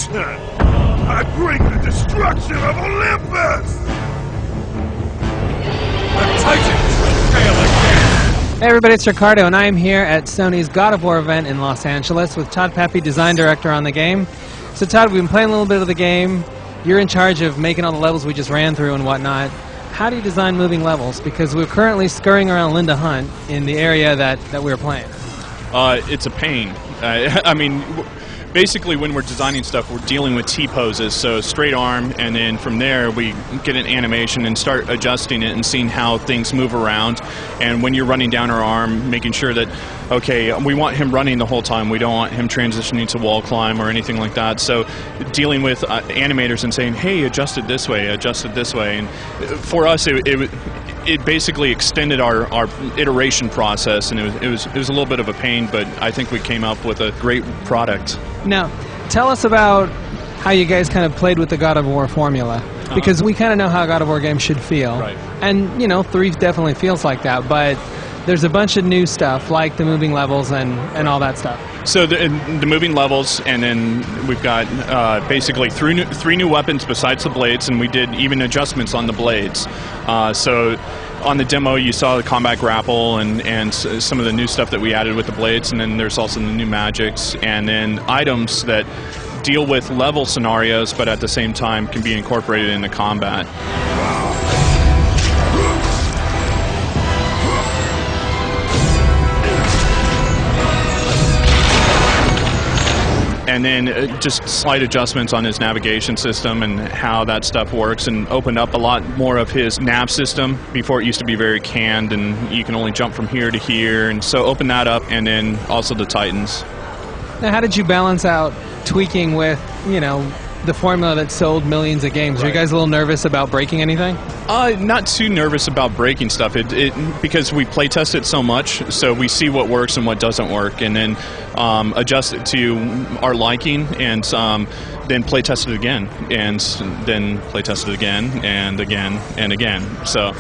return. I bring the destruction of Olympus! The Titans fail again! Hey everybody, it's Ricardo, and I am here at Sony's God of War event in Los Angeles with Todd Pepe, design director on the game. So Todd, we've been playing a little bit of the game. You're in charge of making all the levels we just ran through and whatnot. How do you design moving levels? Because we're currently scurrying around Linda Hunt in the area that we were playing. It's a pain. I mean, basically when we're designing stuff, we're dealing with T-poses, so straight arm, and then from there we get an animation and start adjusting it and seeing how things move around. And when you're running down our arm, making sure that, okay, we want him running the whole time, we don't want him transitioning to wall climb or anything like that. So dealing with animators and saying, hey, adjust it this way, and for us it basically extended our iteration process, and it was a little bit of a pain, but I think we came up with a great product. Now, tell us about how you guys kind of played with the God of War formula, because we kind of know how a God of War game should feel. Right. And, you know, 3 definitely feels like that, but there's a bunch of new stuff, like the moving levels and all that stuff. So the moving levels, and then we've got basically three new weapons besides the blades, and we did even adjustments on the blades. So on the demo you saw the combat grapple and some of the new stuff that we added with the blades, and then there's also the new magics, and then items that deal with level scenarios but at the same time can be incorporated into combat. And then just slight adjustments on his navigation system and how that stuff works, and opened up a lot more of his nav system. Before it used to be very canned and you can only jump from here to here, and so open that up, and then also the Titans. Now, how did you balance out tweaking with, you know, the formula that sold millions of games? Right. Are you guys a little nervous about breaking anything? Not too nervous about breaking stuff. Because we play test it so much, so we see what works and what doesn't work, and then adjust it to our liking, and then play test it again, and then play test it again, and again, and again. So.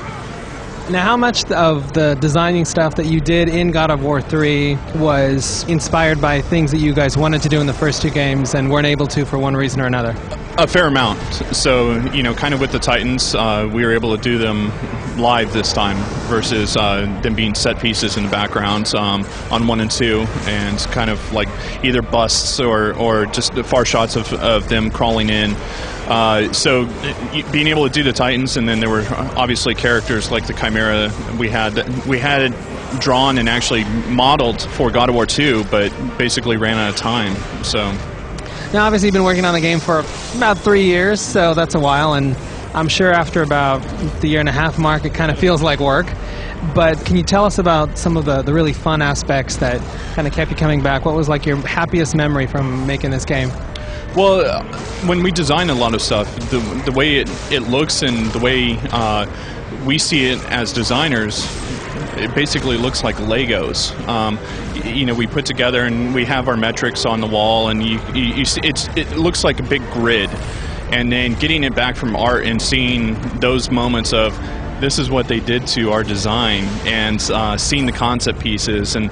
Now, how much of the designing stuff that you did in God of War 3 was inspired by things that you guys wanted to do in the first 2 games and weren't able to for one reason or another? A fair amount. So, you know, kind of with the Titans, we were able to do them live this time versus them being set pieces in the background on 1 and 2, and kind of like either busts or just far shots of them crawling in. So being able to do the Titans, and then there were obviously characters like the Chimera we had drawn and actually modeled for God of War 2, but basically ran out of time. So now, obviously you've been working on the game for about 3 years, so that's a while, and I'm sure after about the 1.5 year mark it kind of feels like work. But can you tell us about some of the really fun aspects that kind of kept you coming back? What was like your happiest memory from making this game? Well, when we design a lot of stuff, the way it looks and the way we see it as designers, it basically looks like Legos. You know, we put together and we have our metrics on the wall, and you see, it looks like a big grid. And then getting it back from art and seeing those moments of, this is what they did to our design, and seeing the concept pieces, and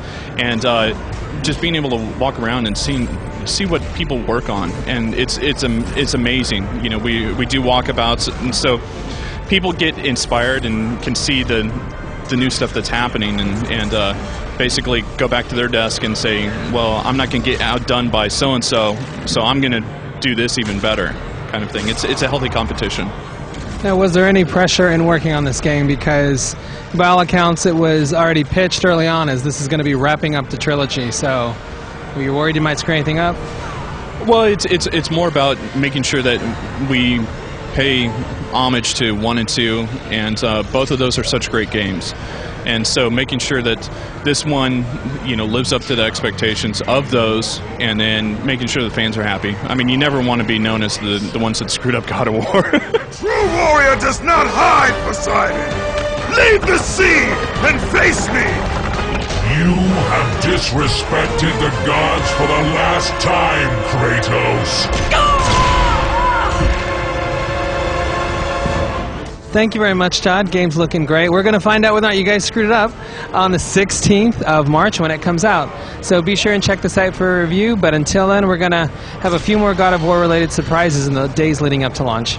just being able to walk around and see what people work on, and it's amazing. You know, we do walkabouts, and so people get inspired and can see the new stuff that's happening, and basically go back to their desk and say, well, I'm not going to get outdone by so and so I'm going to do this even better, kind of thing. It's a healthy competition. Now, was there any pressure in working on this game? Because by all accounts it was already pitched early on as this is going to be wrapping up the trilogy, so were you worried you might screw anything up? Well, it's more about making sure that we pay homage to 1 and 2, and both of those are such great games. And so making sure that this one, you know, lives up to the expectations of those, and then making sure the fans are happy. I mean, you never want to be known as the ones that screwed up God of War. True warrior does not hide, Poseidon! Leave the sea and face me! You have disrespected the gods for the last time, Kratos! Thank you very much, Todd. Game's looking great. We're going to find out whether or not you guys screwed it up on the 16th of March when it comes out. So be sure and check the site for a review. But until then, we're going to have a few more God of War related surprises in the days leading up to launch.